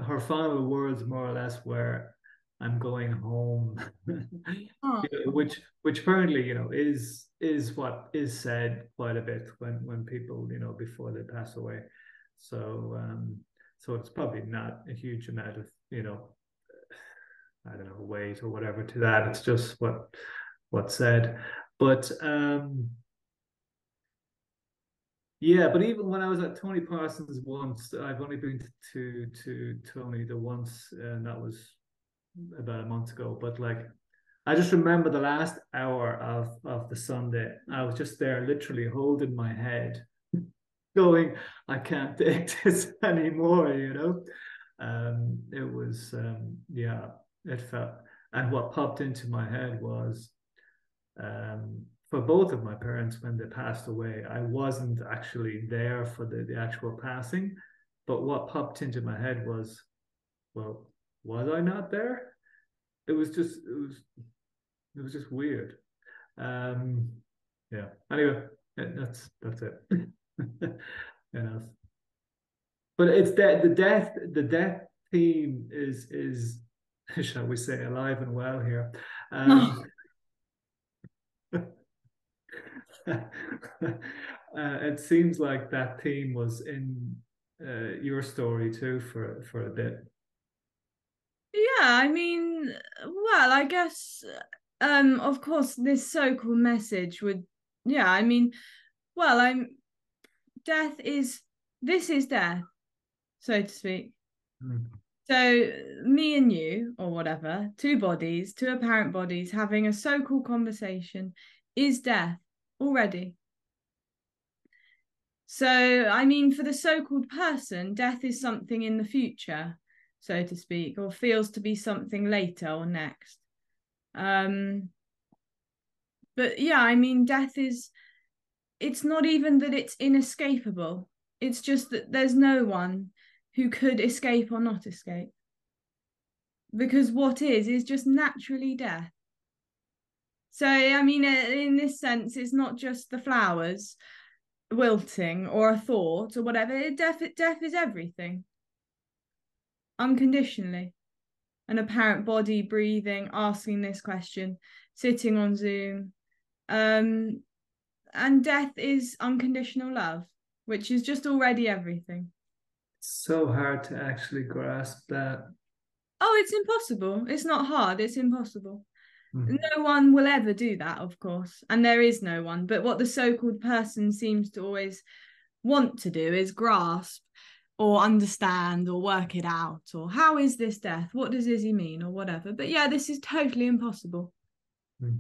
S3: her final words more or less were, "I'm going home,"
S2: Oh.
S3: which apparently, you know, is what is said quite a bit when people, you know, before they pass away. So so it's probably not a huge amount of, you know, I don't know, weight or whatever to that. It's just what's said. But yeah, but even when I was at Tony Parsons once, I've only been to Tony the once, and that was about a month ago. But like, I just remember the last hour of the Sunday. I was just there, literally holding my head, going, "I can't take this anymore," you know. It was yeah, it felt, and what popped into my head was for both of my parents when they passed away. I wasn't actually there for the actual passing, but what popped into my head was, well, was I not there? It was just weird. Yeah. Anyway, that's it. You know. But it's that the death theme is shall we say alive and well here. It seems like that theme was in your story too for a bit.
S2: Yeah, I mean, well, I guess, of course, this so-called message would, yeah, I mean, well, this is death, so to speak.
S3: Mm.
S2: So me and you, or whatever, two apparent bodies having a so-called conversation is death already. So, I mean, for the so-called person, death is something in the future, so to speak, or feels to be something later or next. But yeah, I mean, it's not even that it's inescapable. It's just that there's no one who could escape or not escape. Because what is just naturally death. So, I mean, in this sense, it's not just the flowers wilting or a thought or whatever. Death is everything. Unconditionally. An apparent body breathing, asking this question, sitting on Zoom. And death is unconditional love, which is just already everything.
S3: It's so hard to actually grasp that.
S2: Oh, it's impossible. It's not hard, it's impossible.
S3: Mm.
S2: No one will ever do that, of course, and there is no one. But what the so-called person seems to always want to do is grasp or understand or work it out, or how is this death? What does Izzy mean, or whatever. But yeah, this is totally impossible.
S3: Mm.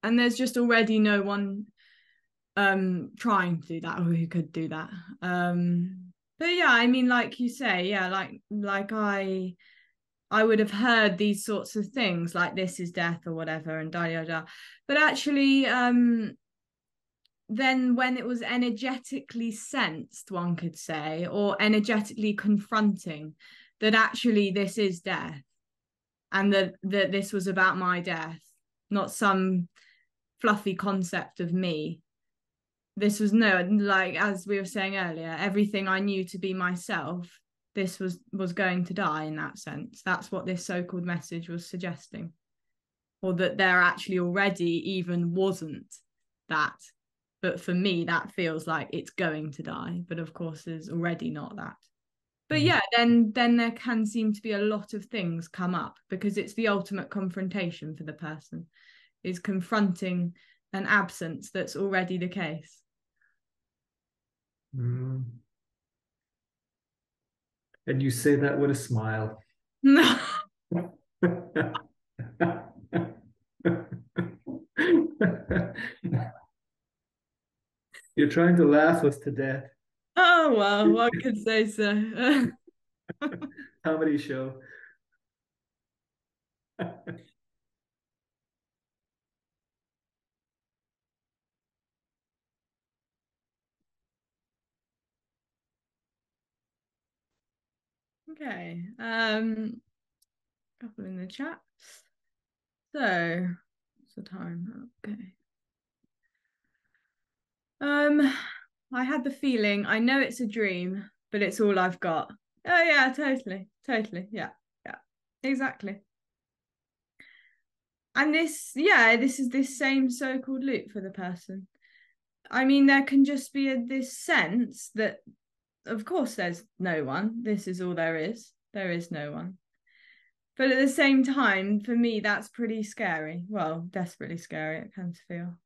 S2: And there's just already no one trying to do that or who could do that. But yeah, I mean, like you say, yeah, like I would have heard these sorts of things like this is death or whatever and da da da. But actually, then when it was energetically sensed, one could say, or energetically confronting that actually this is death, and that this was about my death, not some fluffy concept of me. This was like, as we were saying earlier, everything I knew to be myself, this was going to die in that sense. That's what this so-called message was suggesting. Or that there actually already even wasn't that. But for me, that feels like it's going to die. But of course, there's already not that. But yeah, then there can seem to be a lot of things come up, because it's the ultimate confrontation for the person, is confronting an absence that's already the case.
S3: And you say that with a smile.
S2: No.
S3: You're trying to laugh us to death.
S2: Oh, well, one could say so.
S3: Comedy show.
S2: Okay. Couple in the chat. So, what's the time? Okay. I had the feeling, I know it's a dream, but it's all I've got. Oh yeah, totally. Yeah. Exactly. And this is this same so-called loop for the person. I mean, there can just be this sense that, of course, there's no one. This is all there is. There is no one. But at the same time, for me, that's pretty scary. Well, desperately scary, it can feel.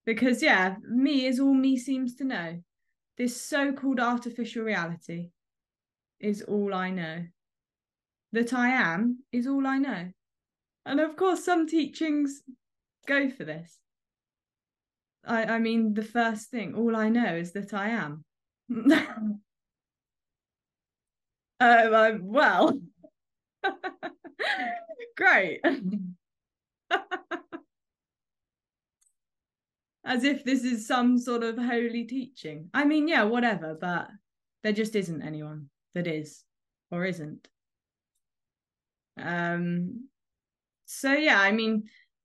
S2: Because, yeah, me is all me seems to know. This so-called artificial reality is all I know. That I am is all I know. And of course, some teachings go for this. I mean, the first thing, all I know is that I am. Well, great. As if this is some sort of holy teaching. I mean, yeah, whatever, but there just isn't anyone that is or isn't. So yeah, I mean,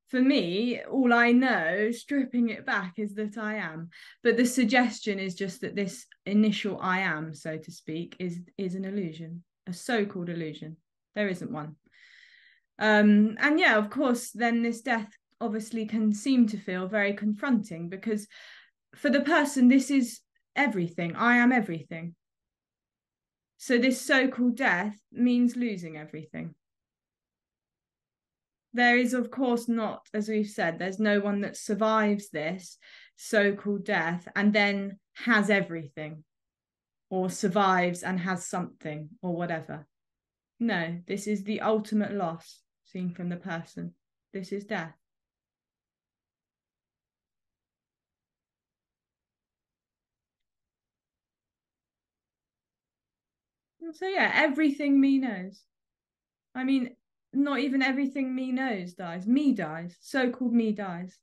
S2: for me, all I know, stripping it back, is that I am. But the suggestion is just that this initial I am, so to speak, is an illusion, a so-called illusion. There isn't one. And yeah, of course, then this death obviously can seem to feel very confronting, because for the person, this is everything. I am everything. So this so-called death means losing everything. There is, of course, not, as we've said, there's no one that survives this so-called death and then has everything, or survives and has something, or whatever. No, this is the ultimate loss seen from the person. This is death. So yeah, everything me knows. I mean, not even everything me knows dies. Me dies. So-called me dies.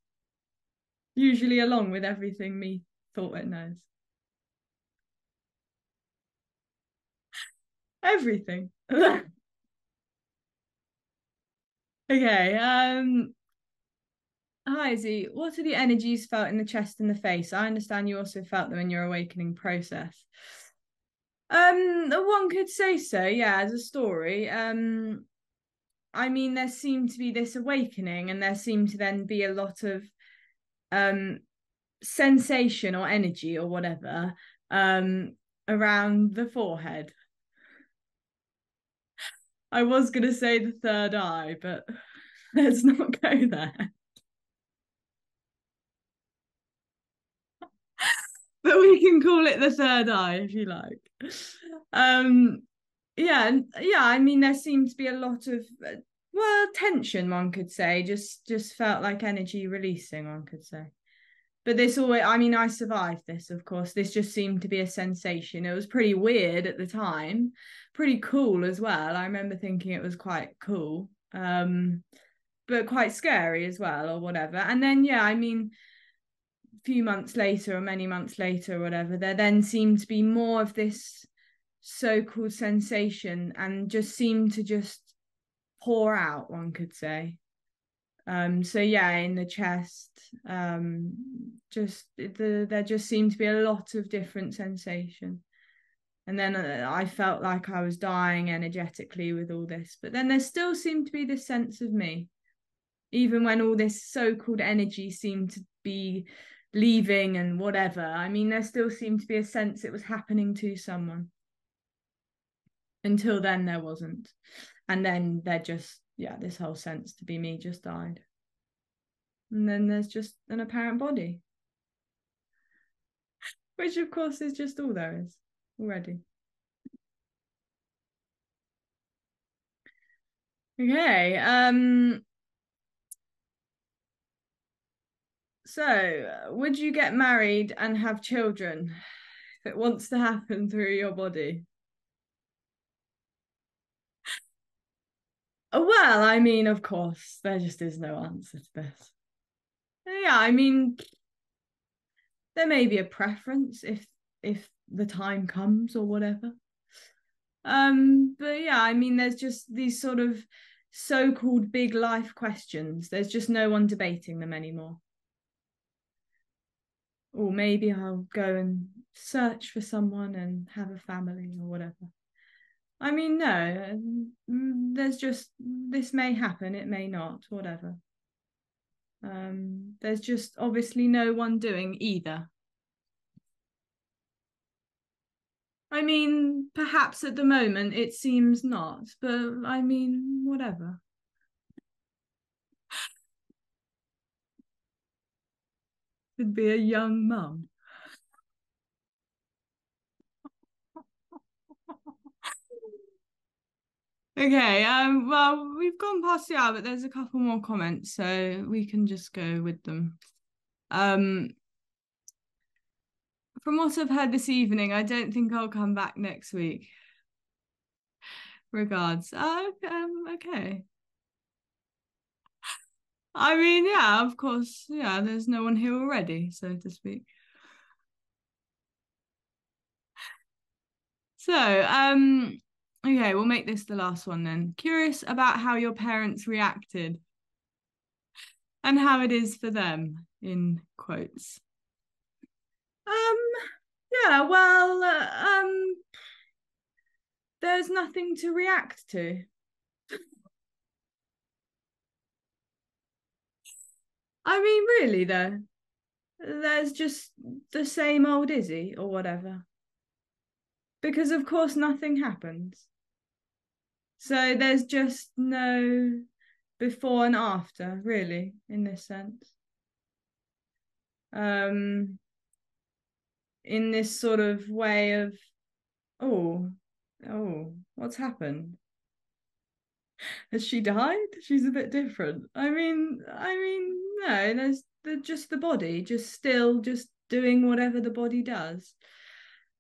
S2: Usually along with everything me thought it knows. Everything. Okay. Hi, Izzy. What are the energies felt in the chest and the face? I understand you also felt them in your awakening process. One could say so, yeah, as a story. I mean, there seemed to be this awakening, and there seemed to then be a lot of sensation or energy or whatever around the forehead. I was going to say the third eye, but let's not go there. But we can call it the third eye if you like. Yeah, I mean, there seemed to be a lot of tension, one could say. Just felt like energy releasing, one could say. But this always, I mean, I survived this, of course. This just seemed to be a sensation. It was pretty weird at the time, pretty cool as well. I remember thinking it was quite cool, but quite scary as well, or whatever. And then, yeah, I mean, a few months later, or many months later, or whatever, there then seemed to be more of this so-called sensation, and just seemed to just pour out, one could say. So yeah, in the chest, there just seemed to be a lot of different sensation. And then I felt like I was dying energetically with all this, but then there still seemed to be this sense of me, even when all this so-called energy seemed to be leaving and whatever. I mean, there still seemed to be a sense it was happening to someone. Until then there wasn't. And then there just, yeah, this whole sense to be me just died. And then there's just an apparent body, which of course is just all there is already. Okay. So would you get married and have children if it wants to happen through your body? Well, I mean, of course, there just is no answer to this. Yeah, I mean, there may be a preference if the time comes or whatever. But yeah, I mean, there's just these sort of so-called big life questions. There's just no one debating them anymore. Or maybe I'll go and search for someone and have a family or whatever. I mean, no, there's just, this may happen, it may not, whatever. There's just obviously no one doing either. I mean, perhaps at the moment it seems not, but I mean, whatever. Could be a young mum. Okay, well, we've gone past the hour, but there's a couple more comments, so we can just go with them. From what I've heard this evening, I don't think I'll come back next week. Regards. Okay. I mean, yeah, of course, yeah, there's no one here already, so to speak. So, okay, we'll make this the last one then. Curious about how your parents reacted and how it is for them, in quotes. Yeah, well, there's nothing to react to. I mean, really though, there's just the same old Izzy or whatever. Because of course nothing happens. So there's just no before and after, really, in this sense. In this sort of way of, oh, what's happened? Has she died? She's a bit different. I mean, no, there's just the body, just still just doing whatever the body does.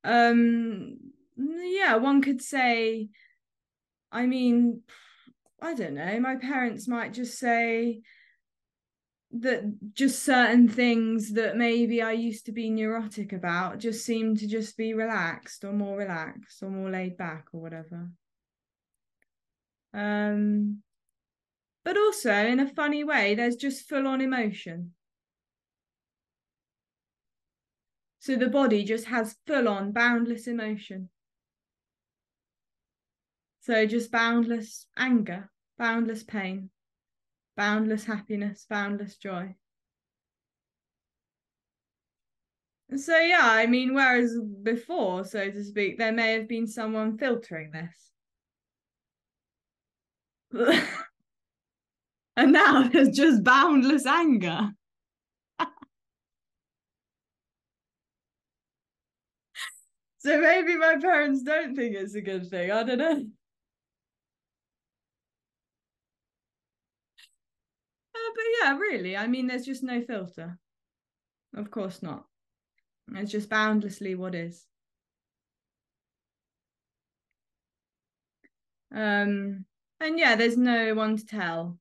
S2: Yeah, one could say, I mean, I don't know, my parents might just say that just certain things that maybe I used to be neurotic about just seem to just be relaxed or more laid back or whatever. But also in a funny way, there's just full-on emotion. So the body just has full-on boundless emotion. So just boundless anger, boundless pain, boundless happiness, boundless joy. So yeah, I mean, whereas before, so to speak, there may have been someone filtering this. And now there's just boundless anger. So maybe my parents don't think it's a good thing. I don't know. But yeah, really, I mean, there's just no filter. Of course not. It's just boundlessly what is. And yeah, there's no one to tell,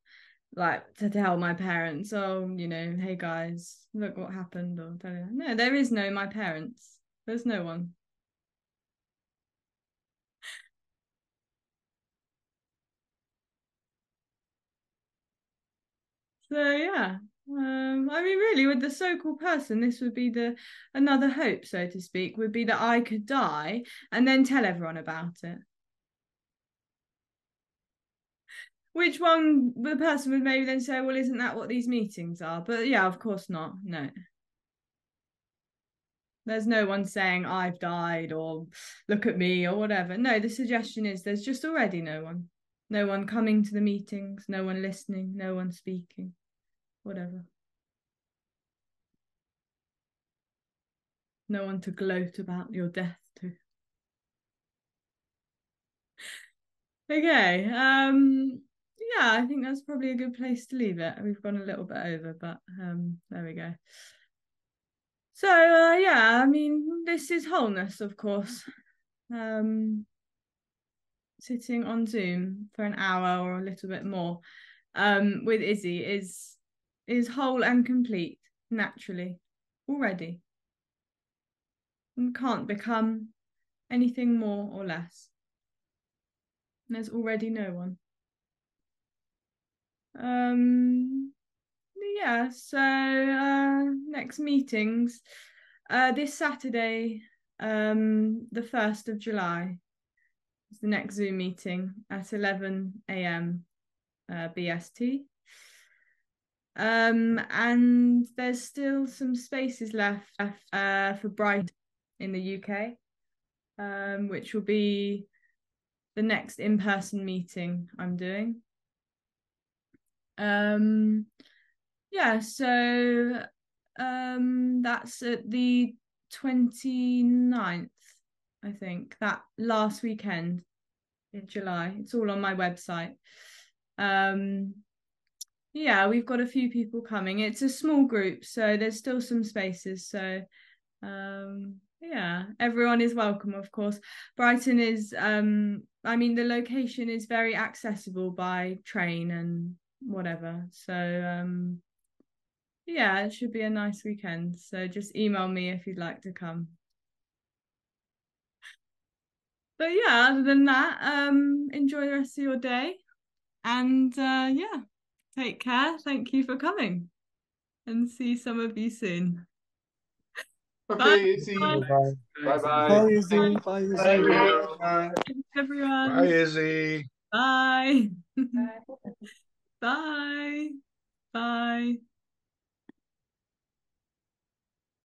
S2: like to tell my parents, oh, you know, hey guys, look what happened, or no, there is no my parents. There's no one. So yeah, I mean, really, with the so-called person, this would be another hope, so to speak, would be that I could die and then tell everyone about it. Which one, the person would maybe then say, well, isn't that what these meetings are? But yeah, of course not. No. There's no one saying I've died or look at me or whatever. No, the suggestion is there's just already no one. No one coming to the meetings, no one listening, no one speaking, whatever. No one to gloat about your death to. Okay, yeah, I think that's probably a good place to leave it. We've gone a little bit over, but there we go. So yeah, I mean, this is wholeness, of course. Sitting on Zoom for an hour or a little bit more with Izzy is whole and complete naturally already, and can't become anything more or less. And there's already no one. Yeah, so next meetings this Saturday, the 1st of July is the next Zoom meeting at 11 a.m. BST. And there's still some spaces left for Brighton in the UK, which will be the next in-person meeting I'm doing. Yeah, so that's at the 29th, I think, that last weekend in July. It's all on my website. Yeah, we've got a few people coming. It's a small group, so there's still some spaces. So yeah, everyone is welcome, of course. Brighton is I mean, the location is very accessible by train and whatever. So yeah, it should be a nice weekend. So just email me if you'd like to come. But yeah, other than that, enjoy the rest of your day. And yeah, take care. Thank you for coming. And see some of you soon.
S1: Okay, Izzy.
S3: Bye.
S1: Bye-bye.
S6: Bye, Izzy. Bye, Izzy.
S1: Thank you.
S2: Thanks, everyone.
S4: Bye, Izzy.
S2: Bye. Bye. Bye.